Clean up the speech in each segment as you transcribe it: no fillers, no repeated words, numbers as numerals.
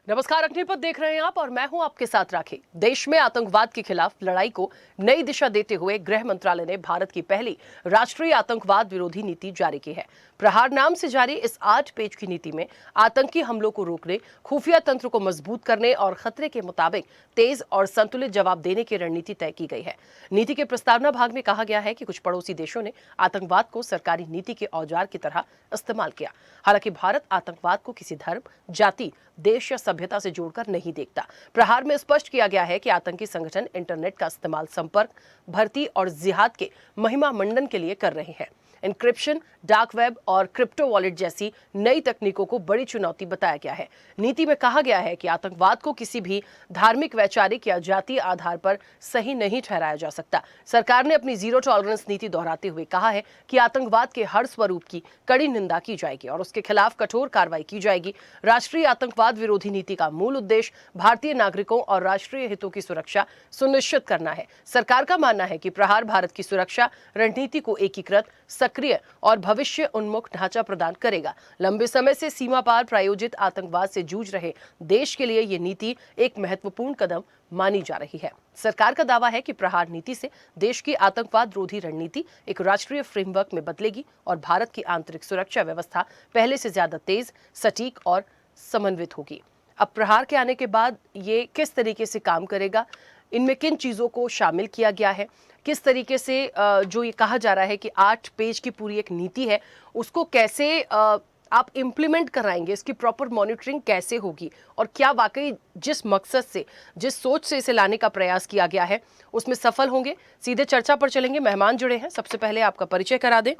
नमस्कार, अग्निपथ देख रहे हैं आप और मैं हूं आपके साथ राखी। देश में आतंकवाद के खिलाफ लड़ाई को नई दिशा देते हुए गृह मंत्रालय ने भारत की पहली राष्ट्रीय आतंकवाद विरोधी नीति जारी की है। प्रहार नाम से जारी इस 8 पेज की नीति में आतंकी हमलों को रोकने, खुफिया तंत्र को मजबूत करने और खतरे के मुताबिक तेज और संतुलित जवाब देने की रणनीति तय की गई है। नीति के प्रस्तावना भाग में कहा गया है कि कुछ पड़ोसी देशों ने आतंकवाद को सरकारी नीति के औजार की तरह इस्तेमाल किया। हालांकि भारत आतंकवाद को किसी धर्म, जाति, देश या सभ्यता से जोड़कर नहीं देखता। प्रहार में स्पष्ट किया गया है कि आतंकी संगठन इंटरनेट का इस्तेमाल संपर्क, भर्ती और जिहाद के महिमा मंडन के लिए कर रहे हैं। एन्क्रिप्शन, डार्क वेब और क्रिप्टो वॉलेट जैसी नई तकनीकों को बड़ी चुनौती बताया गया है। नीति में कहा गया है कि आतंकवाद को किसी भी धार्मिक, वैचारिक या जातीय आधार पर सही नहीं ठहराया जा सकता। सरकार ने अपनी जीरो टॉलरेंस नीति दोहराते हुए कहा है कि आतंकवाद के हर स्वरूप की कड़ी निंदा की जाएगी और उसके खिलाफ कठोर कार्रवाई की जाएगी। राष्ट्रीय आतंकवाद विरोधी नीति का मूल उद्देश्य भारतीय नागरिकों और राष्ट्रीय हितों की सुरक्षा सुनिश्चित करना है। सरकार का मानना है कि प्रहार भारत की सुरक्षा रणनीति को एकीकृत, सक्रिय और भविष्य उन्मुख ढांचा प्रदान करेगा। लंबे समय से सीमा पार प्रायोजित आतंकवाद से जूझ रहे देश के लिए ये नीति एक महत्वपूर्ण कदम मानी जा रही है। सरकार का दावा है कि प्रहार नीति से देश की आतंकवाद विरोधी रणनीति एक राष्ट्रीय फ्रेमवर्क में बदलेगी और भारत की आंतरिक सुरक्षा व्यवस्था पहले से ज्यादा तेज, सटीक और समन्वित होगी। अब प्रहार के आने के बाद ये किस तरीके से काम करेगा, इनमें किन चीजों को शामिल किया गया है, किस तरीके से जो ये कहा जा रहा है कि 8 पेज की पूरी एक नीति है, उसको कैसे आप इम्प्लीमेंट कराएंगे, इसकी प्रॉपर मॉनिटरिंग कैसे होगी और क्या वाकई जिस मकसद से, जिस सोच से इसे लाने का प्रयास किया गया है उसमें सफल होंगे। सीधे चर्चा पर चलेंगे। मेहमान जुड़े हैं, सबसे पहले आपका परिचय करा दें।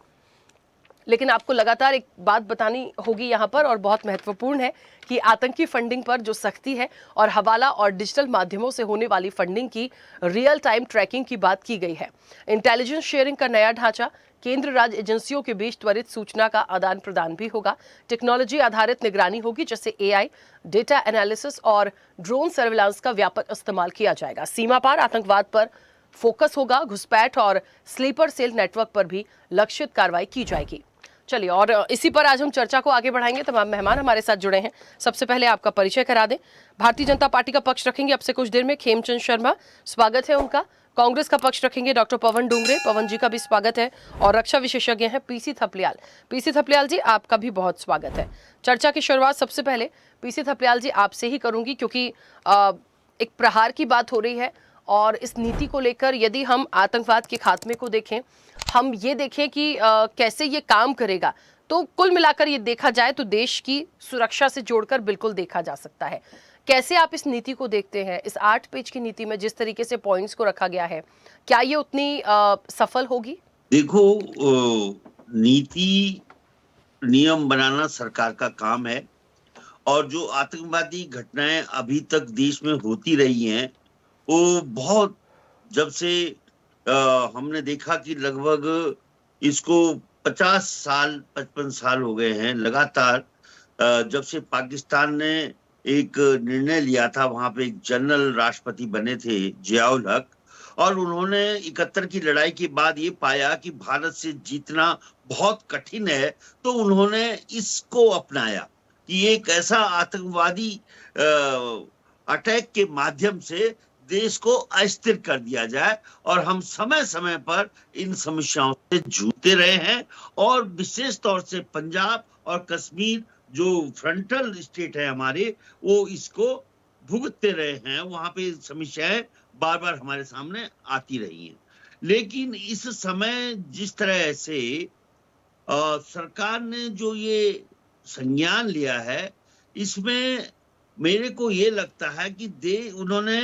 लेकिन आपको लगातार एक बात बतानी होगी यहाँ पर और बहुत महत्वपूर्ण है कि आतंकी फंडिंग पर जो सख्ती है और हवाला और डिजिटल माध्यमों से होने वाली फंडिंग की रियल टाइम ट्रैकिंग की बात की गई है। इंटेलिजेंस शेयरिंग का नया ढांचा, केंद्र राज्य एजेंसियों के बीच त्वरित सूचना का आदान प्रदान भी होगा। टेक्नोलॉजी आधारित निगरानी होगी, जैसे एआई, डेटा एनालिसिस और ड्रोन सर्विलांस का व्यापक इस्तेमाल किया जाएगा। सीमा पार आतंकवाद पर फोकस होगा, घुसपैठ और स्लीपर सेल नेटवर्क पर भी लक्षित कार्रवाई की जाएगी। चलिए, और इसी पर आज हम चर्चा को आगे बढ़ाएंगे। तमाम मेहमान हमारे साथ जुड़े हैं। सबसे पहले आपका परिचय करा दें। भारतीय जनता पार्टी का पक्ष रखेंगे अब से कुछ देर में खेमचंद शर्मा, स्वागत है उनका। कांग्रेस का पक्ष रखेंगे डॉक्टर पवन डुंगरे, पवन जी का भी स्वागत है। और रक्षा विशेषज्ञ हैं पीसी थपलियाल। पीसी थपलियाल जी, आपका भी बहुत स्वागत है। चर्चा की शुरुआत सबसे पहले पीसी थपलियाल जी आपसे ही करूंगी, क्योंकि एक प्रहार की बात हो रही है और इस नीति को लेकर यदि हम आतंकवाद के खात्मे को देखें, हम ये देखें कि कैसे ये काम करेगा, तो कुल मिलाकर ये देखा जाए तो देश की सुरक्षा से जोड़कर बिल्कुल देखा जा सकता है। कैसे आप इस नीति को देखते हैं? इस 8 पेज की नीति में जिस तरीके से पॉइंट्स को रखा गया है, क्या ये उतनी सफल होगी? देखो, नीति नियम बनाना सरकार का काम है और जो आतंकवादी घटनाएं अभी तक देश में होती रही हैं, वो बहुत, जब से हमने देखा कि लगभग इसको 50 साल 55 साल हो गए हैं लगातार, जब से पाकिस्तान ने एक निर्णय लिया था। वहां पे एक जनरल राष्ट्रपति बने थे जियाउल हक, और उन्होंने 71 की लड़ाई के बाद ये पाया कि भारत से जीतना बहुत कठिन है, तो उन्होंने इसको अपनाया कि एक ऐसा आतंकवादी अटैक के माध्यम से देश को अस्थिर कर दिया जाए। और हम समय समय पर इन समस्याओं से जूझते रहे हैं और विशेष तौर से पंजाब और कश्मीर जो फ्रंटल स्टेट है हमारे, वो इसको भुगतते रहे हैं। वहां पे समस्याएं बार बार हमारे सामने आती रही हैं। लेकिन इस समय जिस तरह से सरकार ने जो ये संज्ञान लिया है, इसमें मेरे को ये लगता है कि उन्होंने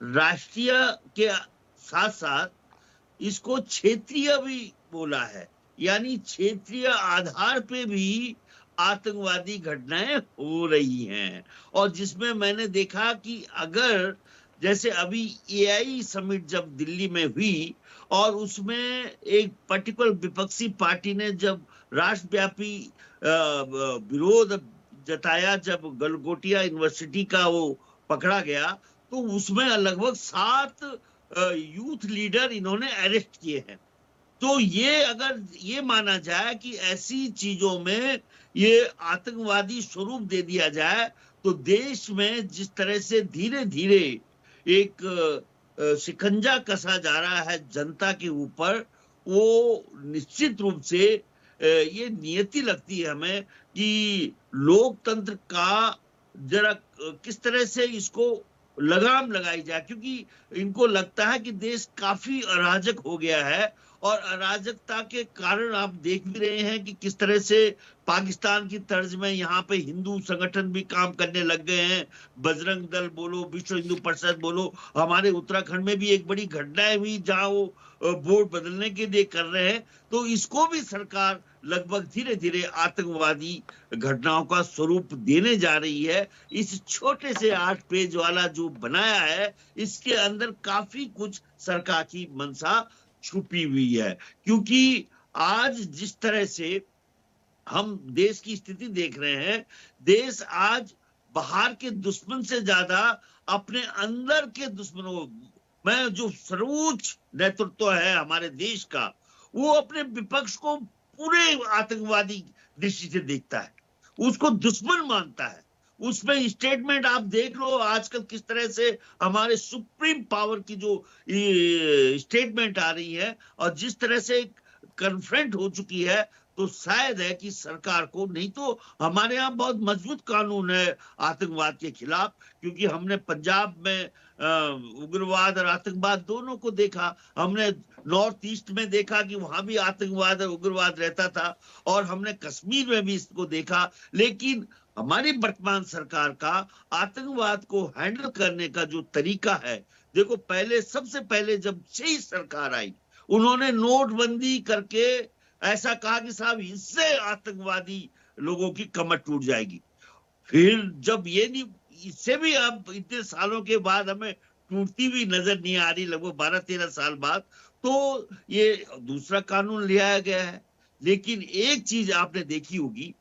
राष्ट्रीय के साथ साथ इसको क्षेत्रीय भी बोला है, यानी क्षेत्रीय आधार पे भी आतंकवादी घटनाएं हो रही हैं। और जिसमें मैंने देखा कि अगर जैसे अभी एआई समिट जब दिल्ली में हुई और उसमें एक पर्टिकुलर विपक्षी पार्टी ने जब राष्ट्रव्यापी विरोध जताया, जब गलगोटिया यूनिवर्सिटी का वो पकड़ा गया, तो उसमें लगभग 7 यूथ लीडर इन्होंने अरेस्ट किए हैं। तो ये अगर ये माना जाए कि ऐसी चीजों में ये आतंकवादी स्वरूप दे दिया जाए, तो देश में जिस तरह से धीरे धीरे एक शिकंजा कसा जा रहा है जनता के ऊपर, वो निश्चित रूप से ये नियति लगती है हमें कि लोकतंत्र का जरा किस तरह से इसको लगाम लगाई जाए, क्योंकि इनको लगता है कि देश काफी अराजक हो गया है। और अराजकता के कारण आप देख भी रहे हैं कि किस तरह से पाकिस्तान की तर्ज में यहाँ पे हिंदू संगठन भी काम करने लग गए हैं। बजरंग दल बोलो, विश्व हिंदू परिषद बोलो, हमारे उत्तराखंड में भी एक बड़ी घटनाएं हुई जहां वो वोट बदलने के लिए कर रहे हैं। तो इसको भी सरकार लगभग धीरे धीरे आतंकवादी घटनाओं का स्वरूप देने जा रही है। इस छोटे से 8 पेज वाला जो बनाया है, इसके अंदर काफी कुछ सरकार की मंशा छुपी हुई है। क्योंकि आज जिस तरह से हम देश की स्थिति देख रहे हैं, देश आज बाहर के दुश्मन से ज्यादा अपने अंदर के दुश्मनों में जो सर्वोच्च नेतृत्व है हमारे देश का, वो अपने विपक्ष को पूरे आतंकवादी दृष्टि से देखता है, उसको दुश्मन मानता है। उसमें स्टेटमेंट आप देख लो आजकल किस तरह से हमारे सुप्रीम पावर की जो स्टेटमेंट आ रही है और जिस तरह से कन्फ्रंट हो चुकी है, तो शायद है कि सरकार को, नहीं तो हमारे यहाँ बहुत मजबूत कानून है आतंकवाद के खिलाफ। क्योंकि हमने पंजाब में उग्रवाद और आतंकवाद दोनों को देखा, हमने नॉर्थ ईस्ट में देखा कि वहां भी आतंकवाद और उग्रवाद रहता था, और हमने कश्मीर में भी इसको देखा। लेकिन हमारी वर्तमान सरकार का आतंकवाद को हैंडल करने का जो तरीका है, देखो पहले, सबसे पहले जब से ही सरकार आई, उन्होंने नोटबंदी करके ऐसा कहा कि साहब इससे आतंकवादी लोगों की कमर टूट जाएगी। फिर जब ये नहीं, इससे भी अब इतने सालों के बाद हमें टूटती हुई नजर नहीं आ रही, लगभग 12-13 साल बाद, तो ये दूसरा कानून लिया गया है। लेकिन एक चीज आपने देखी होगी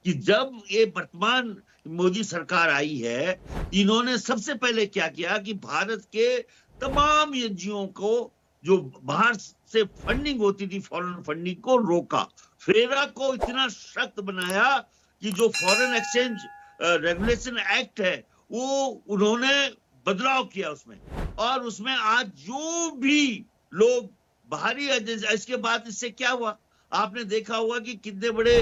कि जब ये वर्तमान मोदी सरकार आई है, इन्होंने सबसे पहले क्या किया कि भारत के तमाम एनजीओ को जो बाहर से फंडिंग होती थी, फॉरेन फंडिंग को रोका। फेरा को इतना सख्त बनाया कि जो फॉरेन एक्सचेंज रेगुलेशन एक्ट है, वो उन्होंने बदलाव किया उसमें, और उसमें आज जो भी लोग बाहरी एजेंसी, इसके बाद इससे क्या हुआ, आपने देखा होगा कि कितने बड़े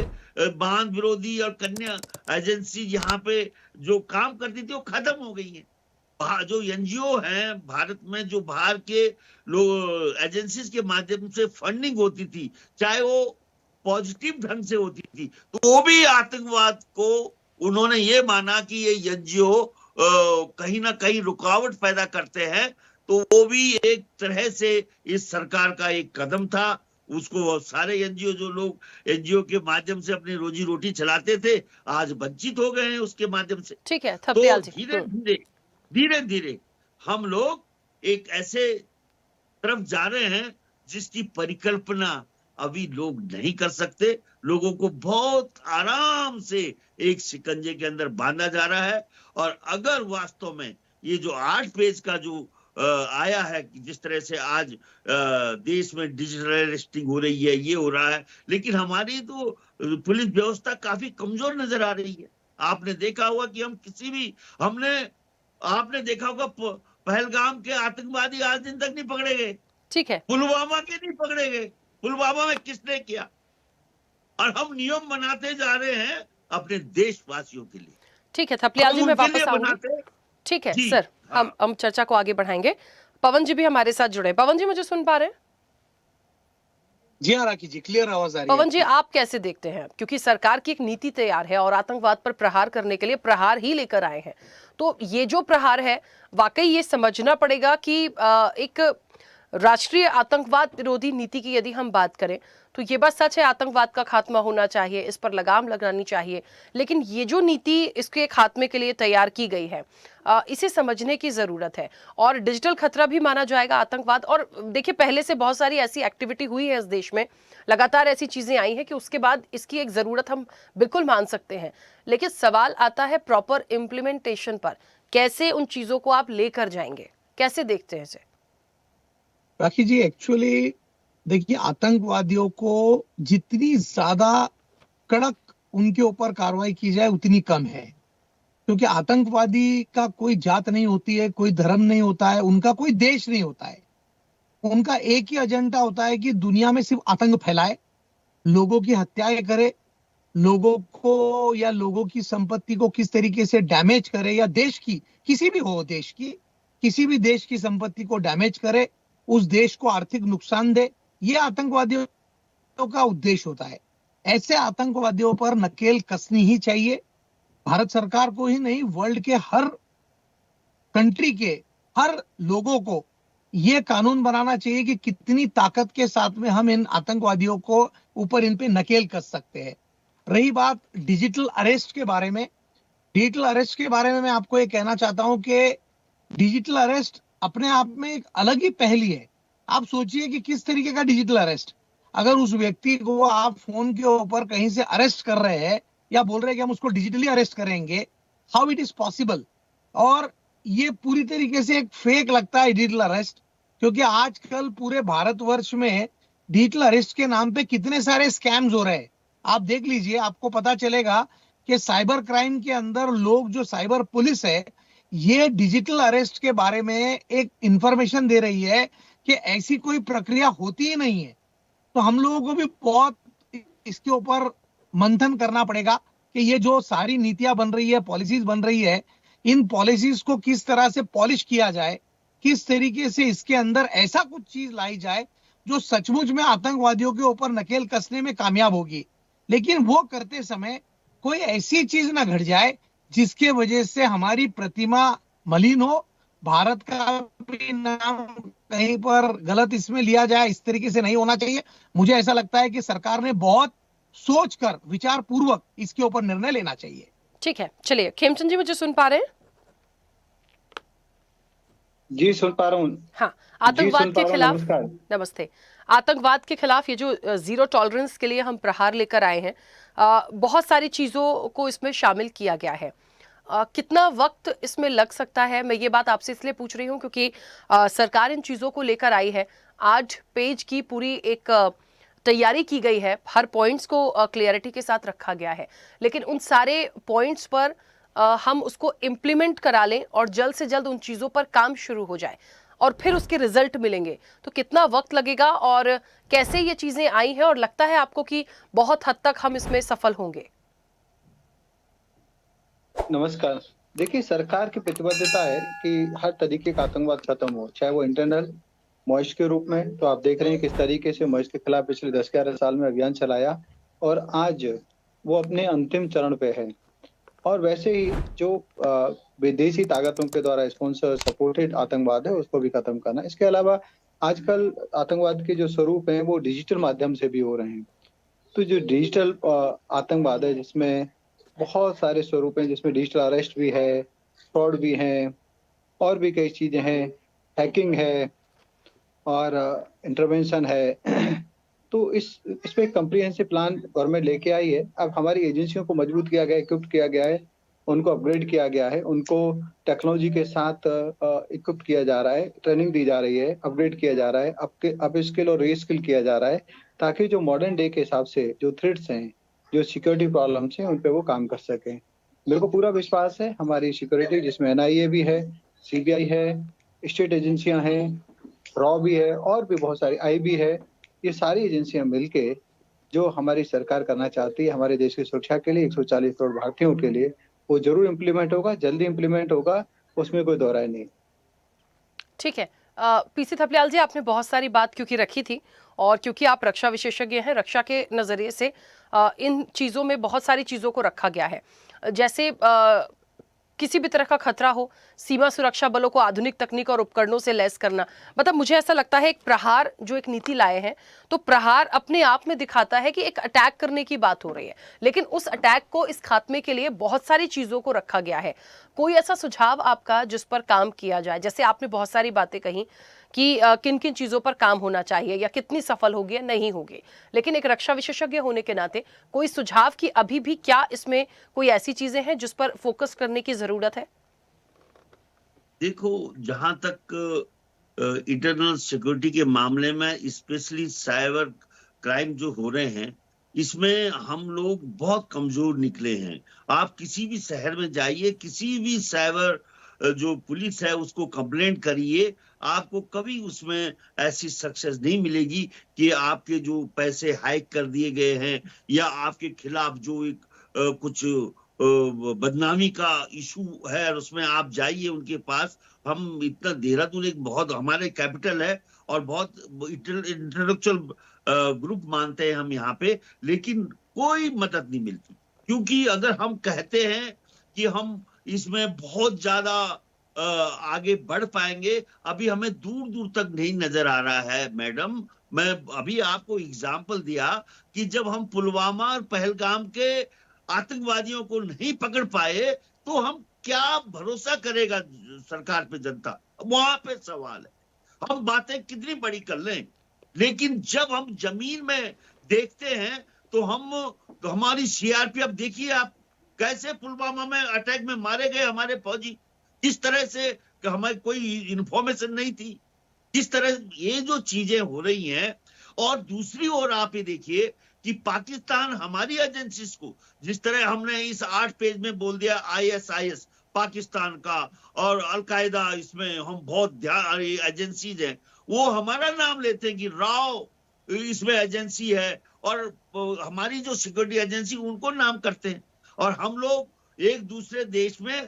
बांध विरोधी और कन्या एजेंसी यहाँ पे जो काम करती थी वो खत्म हो गई है। जो एनजीओ हैं भारत में, जो बाहर के लोग एजेंसीज के माध्यम से फंडिंग होती थी, चाहे वो पॉजिटिव ढंग से होती थी, तो वो भी आतंकवाद को उन्होंने ये माना कि ये एनजीओ कहीं ना कहीं रुकावट पैदा करते हैं। तो वो भी एक तरह से इस सरकार का एक कदम था। उसको सारे एनजीओ, जो लोग एनजीओ के माध्यम से अपनी रोजी रोटी चलाते थे, आज वंचित हो गए हैं उसके माध्यम से। ठीक है, तो धीरे धीरे हम लोग एक ऐसे तरफ जा रहे हैं जिसकी परिकल्पना अभी लोग नहीं कर सकते। लोगों को बहुत आराम से एक शिकंजे के अंदर बांधा जा रहा है। और अगर वास्तव में ये जो 8 पेज का जो आया है कि जिस तरह से आज देश में डिजिटल अरेस्टिंग हो रही है, ये हो रहा है, लेकिन हमारी तो पुलिस व्यवस्था काफी कमजोर नजर आ रही है। आपने देखा होगा कि आपने देखा होगा पहलगाम के आतंकवादी आज दिन तक नहीं पकड़े गए। ठीक है, पुलवामा के नहीं पकड़े गए। पुलवामा में किसने किया? और हम नियम बनाते जा रहे हैं अपने देशवासियों के लिए। ठीक है थपलियाल जी, मैं वापस आऊंगी। ठीक है सर, हम चर्चा को आगे बढ़ाएंगे। पवन जी भी हमारे साथ जुड़े। पवन जी, मुझे सुन पा रहे हैं? जी हाँ राखी जी, क्लियर आवाज आ रही है। पवन जी, आप कैसे देखते हैं, क्योंकि सरकार की एक नीति तैयार है और आतंकवाद पर प्रहार करने के लिए प्रहार ही लेकर आए हैं, तो ये जो प्रहार है, वाकई ये समझना पड़ेगा कि एक राष्ट्रीय आतंकवाद विरोधी नीति की यदि हम बात करें तो ये बात सच है, आतंकवाद का खात्मा होना चाहिए, इस पर लगाम लगानी चाहिए, लेकिन ये जो नीति इसके खात्मे के लिए तैयार की गई है, इसे समझने की जरूरत है। और डिजिटल खतरा भी माना जाएगा आतंकवाद। और देखिए, पहले से बहुत सारी ऐसी एक्टिविटी हुई है इस देश में, लगातार ऐसी चीजें आई हैं कि उसके बाद इसकी एक जरूरत हम बिल्कुल मान सकते हैं। लेकिन सवाल आता है प्रॉपर इम्प्लीमेंटेशन पर, कैसे उन चीजों को आप लेकर जाएंगे, कैसे देखते हैं इसे? राखी जी, एक्चुअली देखिए, आतंकवादियों को जितनी ज्यादा कड़क उनके ऊपर कार्रवाई की जाए उतनी कम है। क्योंकि आतंकवादी का कोई जात नहीं होती है, कोई धर्म नहीं होता है, उनका कोई देश नहीं होता है। उनका एक ही एजेंडा होता है कि दुनिया में सिर्फ आतंक फैलाए, लोगों की हत्याएं करे, लोगों को या लोगों की संपत्ति को किस तरीके से डैमेज करे, या देश की किसी भी हो, देश की किसी भी देश की संपत्ति को डैमेज करे, उस देश को आर्थिक नुकसान दे, ये आतंकवादियों का उद्देश्य होता है। ऐसे आतंकवादियों पर नकेल कसनी ही चाहिए। भारत सरकार को ही नहीं, वर्ल्ड के हर कंट्री के हर लोगों को ये कानून बनाना चाहिए कि कितनी ताकत के साथ में हम इन आतंकवादियों को ऊपर इन पे नकेल कस सकते हैं। रही बात डिजिटल अरेस्ट के बारे में, डिजिटल अरेस्ट के बारे में मैं आपको ये कहना चाहता हूं कि डिजिटल अरेस्ट अपने आप में एक अलग ही पहली है। आप सोचिए कि किस तरीके का डिजिटल अरेस्ट, अगर उस व्यक्ति को आप फोन के ऊपर कहीं से अरेस्ट कर रहे हैं या बोल रहे हैं कि हम उसको डिजिटली अरेस्ट करेंगे, हाउ इट इज पॉसिबल। और ये पूरी तरीके से एक फेक लगता है डिजिटल अरेस्ट, क्योंकि आजकल पूरे भारतवर्ष में डिजिटल अरेस्ट के नाम पे कितने सारे स्कैम्स हो रहे हैं। आप देख लीजिए, आपको पता चलेगा कि साइबर क्राइम के अंदर लोग, जो साइबर पुलिस है, ये डिजिटल अरेस्ट के बारे में एक इंफॉर्मेशन दे रही है कि ऐसी कोई प्रक्रिया होती ही नहीं है। तो हम लोगों को भी बहुत इसके ऊपर मंथन करना पड़ेगा कि ये जो सारी नीतियां बन रही है, पॉलिसीज बन रही है, इन पॉलिसीज को किस तरह से पॉलिश किया जाए, किस तरीके से इसके अंदर ऐसा कुछ चीज लाई जाए जो सचमुच में आतंकवादियों के ऊपर नकेल कसने में कामयाब होगी। लेकिन वो करते समय कोई ऐसी चीज ना घट जाए जिसके वजह से हमारी प्रतिमा मलिन हो, भारत का भी नाम कहीं पर गलत इसमें लिया जाए। इस तरीके से नहीं होना चाहिए। मुझे ऐसा लगता है कि सरकार ने बहुत सोचकर, विचार पूर्वक इसके ऊपर निर्णय लेना चाहिए। ठीक है, चलिए खेमचंद जी, मुझे सुन पा रहे हैं? जी सुन पा रहा हूँ। हाँ, जी आतंकवाद सुन पा के रहा हूँ। खिलाफ, नमस्कार। नमस्ते। आतंकवाद के खिलाफ ये जो जीरो टॉलरेंस के लिए हम प्रहार लेकर आए हैं, बहुत सारी चीजों को इसमें शामिल किया गया है। कितना वक्त इसमें लग सकता है? मैं ये बात आपसे इसलिए पूछ रही हूँ क्योंकि सरकार इन चीजों को लेकर आई है। 8 पेज की पूरी एक तैयारी की गई है, हर पॉइंट्स को क्लियरिटी के साथ रखा गया है, लेकिन उन सारे पॉइंट्स पर हम उसको इम्प्लीमेंट करा लें और जल्द से जल्द उन चीजों पर काम शुरू हो जाए और फिर उसके रिजल्ट मिलेंगे, तो कितना वक्त लगेगा और कैसे ये चीजें आई हैं, और लगता है आपको कि बहुत हद तक हम इसमें सफल होंगे? नमस्कार। देखिए, सरकार की प्रतिबद्धता है कि हर तरीके का आतंकवाद खत्म हो, चाहे वो इंटरनल मॉइश के रूप में। तो आप देख रहे हैं किस तरीके से मॉइश के खिलाफ पिछले 10-11 साल में अभियान चलाया और आज वो अपने अंतिम चरण पे है। और वैसे ही जो विदेशी ताकतों के द्वारा स्पॉन्सर सपोर्टेड आतंकवाद है, उसको भी खत्म करना। इसके अलावा आजकल आतंकवाद के जो स्वरूप हैं वो डिजिटल माध्यम से भी हो रहे हैं। तो जो डिजिटल आतंकवाद है, जिसमें बहुत सारे स्वरूप हैं, जिसमें डिजिटल अरेस्ट भी है, फ्रॉड भी है, और भी कई चीजें हैं, हैकिंग है और इंटरवेंशन है। तो इसमें कम्प्रिहेंसिव प्लान गवर्नमेंट लेके आई है। अब हमारी एजेंसियों को मजबूत किया गया है, इक्विप किया गया है, उनको अपग्रेड किया गया है, उनको टेक्नोलॉजी के साथ इक्विप किया जा रहा है, ट्रेनिंग दी जा रही है, अपग्रेड किया जा रहा है, अप स्किल और रीस्किल किया जा रहा है, ताकि जो मॉडर्न डे के हिसाब से जो थ्रेट्स हैं, जो सिक्योरिटी प्रॉब्लम्स हैं, उन पे वो काम कर सकें। मेरे को पूरा विश्वास है हमारी सिक्योरिटी, जिसमें NIA भी है, CBI है, स्टेट एजेंसियां हैं, रॉ भी है, और भी बहुत सारी IB है। ये सारी एजेंसियां मिलके जो हमारी सरकार करना चाहती है हमारे देश की सुरक्षा के लिए, 140 करोड़ भारतीयों के लिए, वो जरूर इम्प्लीमेंट होगा, जल्दी इम्प्लीमेंट होगा, उसमें कोई दो राय नहीं। ठीक है। PC थपलियाल जी, आपने बहुत सारी बात क्योंकि रखी थी और क्योंकि आप रक्षा विशेषज्ञ हैं, रक्षा के नजरिए से इन चीजों में बहुत सारी चीजों को रखा गया है। जैसे किसी भी तरह का खतरा हो, सीमा सुरक्षा बलों को आधुनिक तकनीक और उपकरणों से लैस करना। मतलब मुझे ऐसा लगता है एक प्रहार जो एक नीति लाए हैं, तो प्रहार अपने आप में दिखाता है कि एक अटैक करने की बात हो रही है, लेकिन उस अटैक को, इस खात्मे के लिए बहुत सारी चीजों को रखा गया है। कोई ऐसा सुझाव आपका जिस पर काम किया जाए? जैसे आपने बहुत सारी बातें कही कि किन किन चीजों पर काम होना चाहिए या कितनी सफल होगी या नहीं होगी, लेकिन एक रक्षा विशेषज्ञ होने के नाते कोई सुझाव की अभी भी क्या इसमें कोई ऐसी चीजें हैं जिस पर फोकस करने की जरूरत है? देखो, जहां तक इंटरनल सिक्योरिटी के मामले में स्पेशली साइबर क्राइम जो हो रहे हैं, इसमें हम लोग बहुत कमजोर निकले हैं। आप किसी भी शहर में जाइए, किसी भी साइबर जो पुलिस है उसको कंप्लेंट करिए, आपको कभी उसमें ऐसी सक्सेस नहीं मिलेगी कि आपके जो पैसे हाइक कर दिए गए हैं या आपके खिलाफ जो एक कुछ बदनामी का इशू है और उसमें आप जाइए उनके पास। हम इतना, देहरादून एक बहुत हमारे कैपिटल है और बहुत इंटेलेक्चुअल ग्रुप मानते हैं हम यहाँ पे, लेकिन कोई मदद नहीं मिलती। क्योंकि अगर हम कहते हैं कि हम इसमें बहुत ज्यादा आगे बढ़ पाएंगे, अभी हमें दूर दूर तक नहीं नजर आ रहा है मैडम। मैं अभी आपको एग्जाम्पल दिया कि जब हम पुलवामा और पहलगाम के आतंकवादियों को नहीं पकड़ पाए तो हम क्या भरोसा करेगा सरकार पे जनता, वहां पे सवाल है। हम बातें कितनी बड़ी कर लें, लेकिन जब हम जमीन में देखते हैं तो हमारी सीआरपीएफ, देखिए आप कैसे पुलवामा में अटैक में मारे गए हमारे फौजी, किस तरह से हमें कोई इंफॉर्मेशन नहीं थी, किस तरह ये जो चीजें हो रही हैं। और दूसरी ओर आप ये देखिए कि पाकिस्तान हमारी एजेंसीज को, जिस तरह हमने इस 8 पेज में बोल दिया आईएसआईएस पाकिस्तान का और अलकायदा, इसमें हम बहुत ध्यान एजेंसीज हैं, वो हमारा नाम लेते हैं कि राव इसमें एजेंसी है, और हमारी जो सिक्योरिटी एजेंसी उनको नाम करते हैं। और हम लोग एक दूसरे देश में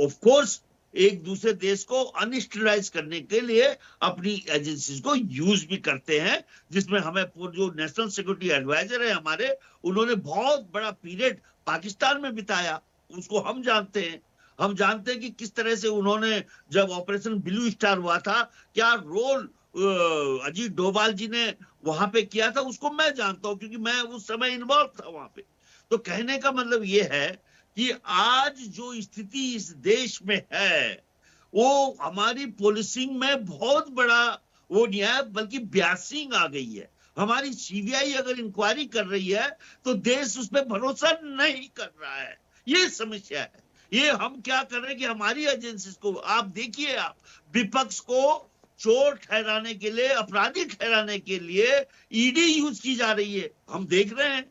ऑफ कोर्स एक दूसरे देश को अनस्टेबलाइज करने के लिए अपनी एजेंसीज को यूज भी करते हैं, जिसमें हमें जो नेशनल सिक्योरिटी एडवाइजर है हमारे, उन्होंने बहुत बड़ा पीरियड पाकिस्तान में बिताया, उसको हम जानते हैं। हम जानते हैं कि किस तरह से उन्होंने, जब ऑपरेशन ब्लू स्टार हुआ था, क्या रोल अजीत डोभाल जी ने वहां पे किया था, उसको मैं जानता हूं क्योंकि मैं उस समय इन्वॉल्व था वहां पे। तो कहने का मतलब ये है कि आज जो स्थिति इस देश में है वो हमारी पुलिसिंग में बहुत बड़ा वो नहीं है, बल्कि ब्यासिंग आ गई है। हमारी सीबीआई अगर इंक्वायरी कर रही है तो देश उस पर भरोसा नहीं कर रहा है, ये समस्या है। ये हम क्या कर रहे हैं कि हमारी एजेंसीज को, आप देखिए, आप विपक्ष को चोर ठहराने के लिए, अपराधी ठहराने के लिए ईडी यूज की जा रही है। हम देख रहे हैं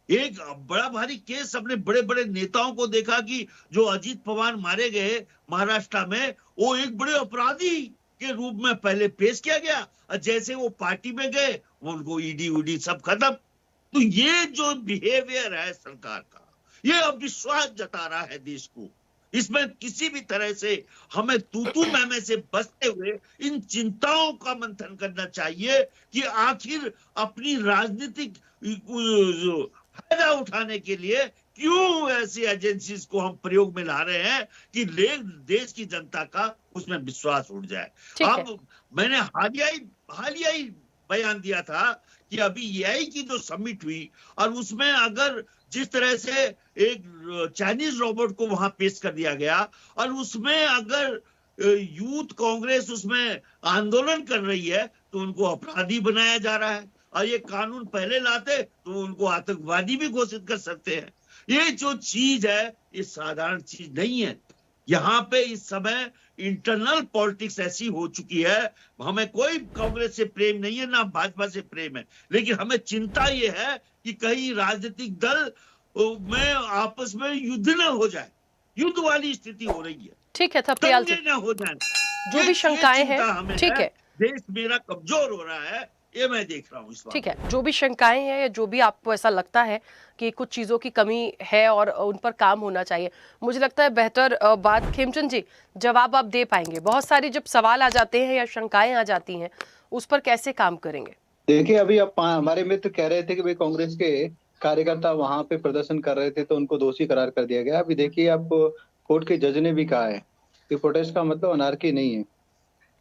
एक बड़ा भारी केस, अपने बड़े बड़े नेताओं को देखा कि जो अजीत पवार मारे गए महाराष्ट्र में, वो एक बड़े अपराधी के रूप में पहले पेश किया गया, और जैसे वो पार्टी में गए उनको ईडी उडी सब खत्म। तो ये जो बिहेवियर है सरकार का, ये अविश्वास जता रहा है देश को। इसमें किसी भी तरह से हमें तूतू मैमे से बचते हुए इन चिंताओं का मंथन करना चाहिए कि आखिर अपनी राजनीतिक फायदा उठाने के लिए क्यों ऐसी एजेंसीज को हम प्रयोग में ला रहे हैं कि देश की जनता का उसमें विश्वास उठ जाए। अब मैंने हालिया ही बयान दिया था कि अभी एआई की जो समिट हुई और उसमें अगर जिस तरह से एक चाइनीज रोबोट को वहां पेश कर दिया गया और उसमें अगर यूथ कांग्रेस उसमें आंदोलन कर रही है तो उनको अपराधी बनाया जा रहा है, और ये कानून पहले लाते तो उनको आतंकवादी भी घोषित कर सकते हैं। ये जो चीज है ये साधारण चीज नहीं है। यहाँ पे इस समय इंटरनल पॉलिटिक्स ऐसी हो चुकी है, हमें कोई कांग्रेस से प्रेम नहीं है ना भाजपा से प्रेम है, लेकिन हमें चिंता ये है कि कहीं राजनीतिक दल में आपस में युद्ध न हो जाए, युद्ध वाली स्थिति हो रही है। ठीक है थपलियाल जी, न हो जाए, जो भी शंकाएं हैं, ठीक है, देश मेरा कमजोर हो रहा है, ये मैं देख रहा हूँ इस बात। ठीक है, जो भी शंकाएं हैं या जो भी आपको ऐसा लगता है कि कुछ चीजों की कमी है और उन पर काम होना चाहिए, मुझे लगता है बेहतर बात खेमचंद जी जवाब आप दे पाएंगे। बहुत सारी जब सवाल आ जाते हैं या शंकाएं आ जाती हैं, उस पर कैसे काम करेंगे? देखिए, अभी आप हमारे मित्र कह रहे थे कि भाई कांग्रेस के कार्यकर्ता वहां पे प्रदर्शन कर रहे थे तो उनको दोषी करार कर दिया गया। अभी देखिए, आपको कोर्ट के जज ने भी कहा है कि प्रोटेस्ट का मतलब अनार्की नहीं है,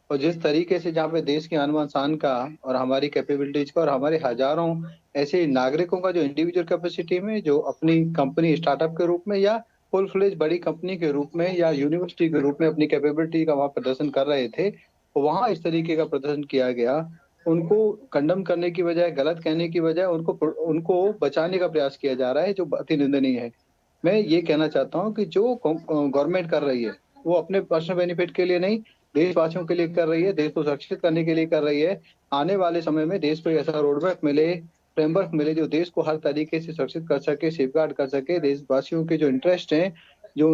और जिस तरीके से जहाँ पे देश की आन शान का और हमारी कैपेबिलिटीज का और हमारे हजारों ऐसे नागरिकों का जो इंडिविजुअल कैपेसिटी में जो अपनी कंपनी स्टार्टअप के रूप में या फुल फ्लेज बड़ी कंपनी के रूप में या यूनिवर्सिटी के रूप में अपनी कैपेबिलिटी का वहाँ प्रदर्शन कर रहे थे, तो वहाँ इस तरीके का प्रदर्शन किया गया। उनको कंडम करने की बजाय, गलत कहने की बजाय उनको बचाने का प्रयास किया जा रहा है, जो अति निंदनीय है। मैं ये कहना चाहता हूँ कि जो गवर्नमेंट कर रही है वो अपने पर्सनल बेनिफिट के लिए नहीं, देशवासियों के लिए कर रही है, देश को सुरक्षित करने के लिए कर रही है। आने वाले समय में देश को ऐसा रोड मैप मिले फ्रेमवर्क मिले जो देश को हर तरीके से सुरक्षित कर सके, सेफगार्ड कर सके, देशवासियों के जो इंटरेस्ट हैं, जो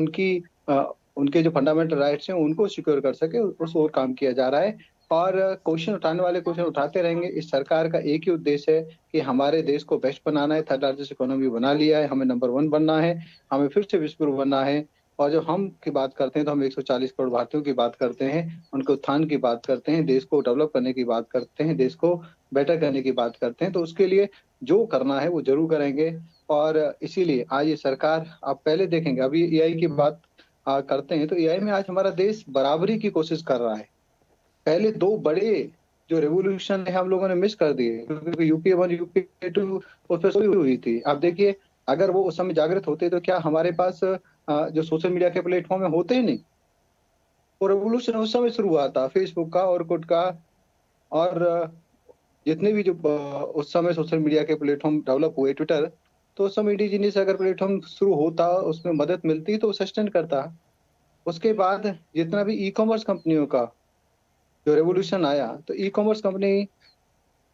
उनके जो फंडामेंटल राइट्स हैं उनको सिक्योर कर सके, उस ओर काम किया जा रहा है। और क्वेश्चन उठाने वाले क्वेश्चन उठाते रहेंगे। इस सरकार का एक ही उद्देश्य है कि हमारे देश को बेस्ट बनाना है, थर्ड लार्जेस्ट इकोनॉमी बना लिया है, हमें नंबर 1 बनना है, हमें फिर से विश्व गुरु बनना है। और जब हम की बात करते हैं तो हम 140 करोड़ भारतीयों की बात करते हैं, उनके उत्थान की बात करते हैं, देश को डेवलप करने की बात करते हैं, देश को बेटर करने की बात करते हैं। तो उसके लिए जो करना है वो जरूर करेंगे। और इसीलिए आज ये सरकार, आप पहले देखेंगे, अभी एआई की बात करते हैं तो एआई में आज हमारा देश बराबरी की कोशिश कर रहा है। पहले 2 बड़े जो रेवोल्यूशन है हम लोगों ने मिस कर दिए, क्योंकि यूपीए 1 यूपीए 2 उस पर सोई हुई थी। आप देखिए, अगर वो उस समय जागृत होते तो क्या हमारे पास जो सोशल मीडिया के प्लेटफॉर्म है होते ही नहीं। वो रेवोल्यूशन उस समय शुरू हुआ था, फेसबुक का, ऑरकुट का, और जितने भी जो उस समय सोशल मीडिया के प्लेटफॉर्म डेवलप हुए, ट्विटर, तो उस समय इंडिजीनियस अगर प्लेटफॉर्म शुरू होता, उसमें मदद मिलती तो सस्टेन करता। उसके बाद जितना भी ई कॉमर्स कंपनियों का जो रेवोल्यूशन आया, तो ई कॉमर्स कंपनी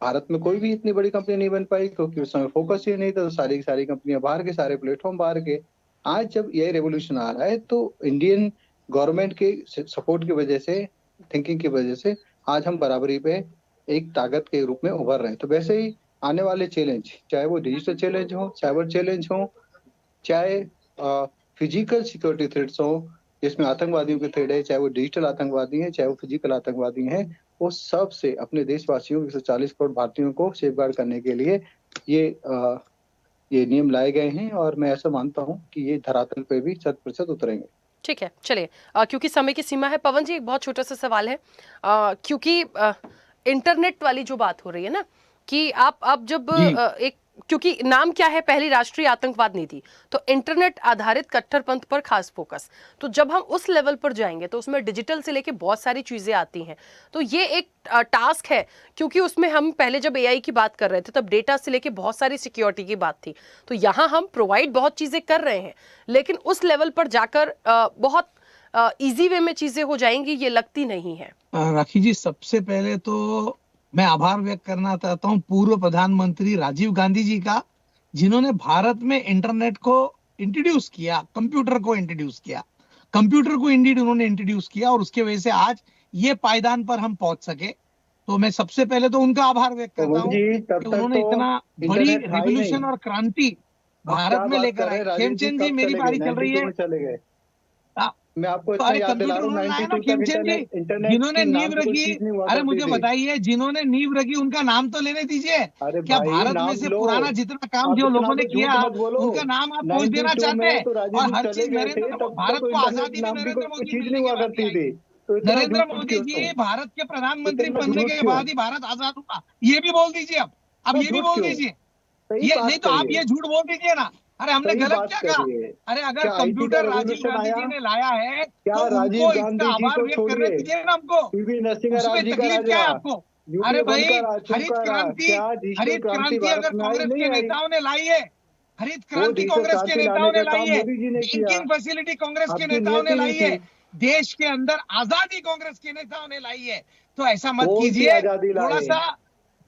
भारत में कोई भी इतनी बड़ी कंपनी नहीं बन पाई, क्योंकि उस समय फोकस ही नहीं था। तो सारी कंपनियां बाहर के, सारे प्लेटफॉर्म बाहर के। आज जब ये रेवोल्यूशन आ रहा है तो इंडियन गवर्नमेंट के सपोर्ट की वजह से, थिंकिंग की वजह से आज हम बराबरी पे एक ताकत के रूप में उभर रहे हैं। तो वैसे ही आने वाले चैलेंज, चाहे वो डिजिटल चैलेंज हो, साइबर चैलेंज हो, चाहे फिजिकल सिक्योरिटी थ्रेट्स हो, जिसमें आतंकवादियों के थ्रेट है, चाहे वो डिजिटल आतंकवादी हैं, चाहे वो फिजिकल आतंकवादी हैं, वो सब से अपने देशवासियों 140 करोड़ भारतीयों को सेफगार्ड करने के लिए ये नियम लाए गए हैं। और मैं ऐसा मानता हूं कि ये धरातल पे भी 100% उतरेंगे। ठीक है, चलिए, क्योंकि समय की सीमा है, पवन जी एक बहुत छोटा सा सवाल है, क्योंकि इंटरनेट वाली जो बात हो रही है ना, कि आप जब एक, क्योंकि नाम क्या है, पहली राष्ट्रीय आतंकवाद नीति, तो इंटरनेट आधारित कट्टरपंथ पर खास फोकस, तो जब हम उस लेवल पर जाएंगे तो उसमें डिजिटल से लेके बहुत सारी चीजें आती हैं। तो ये एक टास्क है, क्योंकि उसमें हम पहले जब एआई की बात कर रहे थे तब डेटा से लेके बहुत सारी सिक्योरिटी की बात थी। तो यहाँ हम प्रोवाइड बहुत चीजें कर रहे हैं, लेकिन उस लेवल पर जाकर बहुत इजी वे में चीजें हो जाएंगी, ये लगती नहीं है। राखी जी, सबसे पहले तो मैं आभार व्यक्त करना चाहता हूं पूर्व प्रधानमंत्री राजीव गांधी जी का, जिन्होंने भारत में इंटरनेट को इंट्रोड्यूस किया, कंप्यूटर को इंट्रोड्यूस किया, कंप्यूटर को इंडीड उन्होंने इंट्रोड्यूस किया, और उसके वजह से आज ये पायदान पर हम पहुंच सके। तो मैं सबसे पहले तो उनका आभार व्यक्त करता हूं कि उन्होंने इतना बड़ी रेवोल्यूशन और क्रांति भारत में लेकर आए। खेमचंद जी, मेरी बारी चल रही है। मैं आपको तो अरे कंप्यूटर उन्होंने लाया ना खेमचंद जी, जिन्होंने नींव रखी। अरे मुझे बताइए, जिन्होंने नींव रखी उनका नाम तो लेने दीजिए। क्या भारत में से पुराना जितना काम जो लोगों ने किया उनका नाम आप पूछ देना चाहते हैं? और हर चीज भारत को आजादी में नरेंद्र मोदी मिलने के बाद आई। नरेंद्र मोदी जी भारत के प्रधानमंत्री बनने के बाद ही भारत आजाद हुआ, ये भी बोल दीजिए। अब ये भी बोल दीजिए, ये नहीं तो आप ये झूठ बोल दीजिए ना। अरे हमने गलत क्या कहा? अरे अगर कंप्यूटर राजीव गांधी जी ने लाया है तो उनको इसका आभार व्यक्त करने दीजिए ना हमको। उसमें तकलीफ क्या है आपको? अरे भाई, हरित क्रांति अगर कांग्रेस के नेताओं ने लाई है, हरित क्रांति कांग्रेस के नेताओं ने लाई है, बैंकिंग फैसिलिटी कांग्रेस के नेताओं ने लाई है, देश के अंदर आजादी कांग्रेस के नेताओं ने लाई है। तो ऐसा मत कीजिए, थोड़ा सा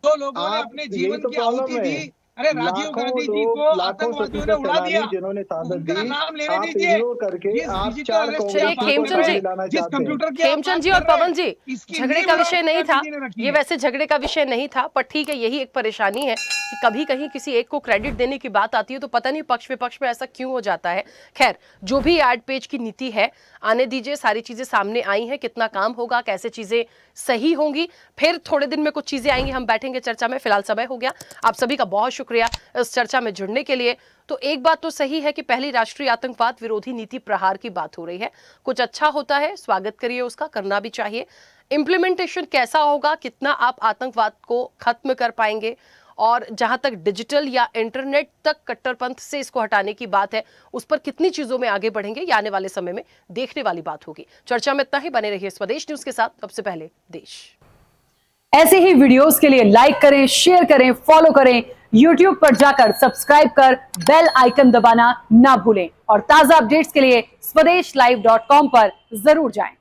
तो लोगों ने अपने जीवन की आहुति दी। अरे राजीव गांधी जी को आतंकवादियों ने उड़ा दिया, उनका नाम लेने दीजिए। खेमचंद जी और पवन जी, झगड़े का विषय नहीं था ये, वैसे झगड़े का विषय नहीं था, पर ठीक है, यही एक परेशानी है कि कभी कहीं किसी एक को क्रेडिट देने की बात आती है तो पता नहीं पक्ष विपक्ष में ऐसा क्यों हो जाता है। खैर, जो भी एड पेज की नीति है, आने दीजिए, सारी चीजें सामने आई हैं, कितना काम होगा, कैसे चीजें सही होंगी, फिर थोड़े दिन में कुछ चीजें आएंगी, हम बैठेंगे चर्चा में। फिलहाल समय हो गया, आप सभी का बहुत शुक्रिया इस चर्चा में जुड़ने के लिए। तो एक बात तो सही है कि पहली राष्ट्रीय आतंकवाद विरोधी नीति प्रहार की बात हो रही है, कुछ अच्छा होता है, स्वागत करिए उसका, करना भी चाहिए। इंप्लीमेंटेशन कैसा होगा, कितना आप आतंकवाद को खत्म कर पाएंगे, और जहां तक डिजिटल या इंटरनेट तक कट्टरपंथ से इसको हटाने की बात है, उस पर कितनी चीजों में आगे बढ़ेंगे, ये आने वाले समय में देखने वाली बात होगी। चर्चा में इतना ही, बने रहिए स्वदेश न्यूज के साथ। सबसे पहले देश। ऐसे ही वीडियोस के लिए लाइक करें, शेयर करें, फॉलो करें, YouTube पर जाकर सब्सक्राइब कर बेल आइकन दबाना ना भूलें, और ताजा अपडेट्स के लिए SwadeshLive.com पर जरूर जाएं।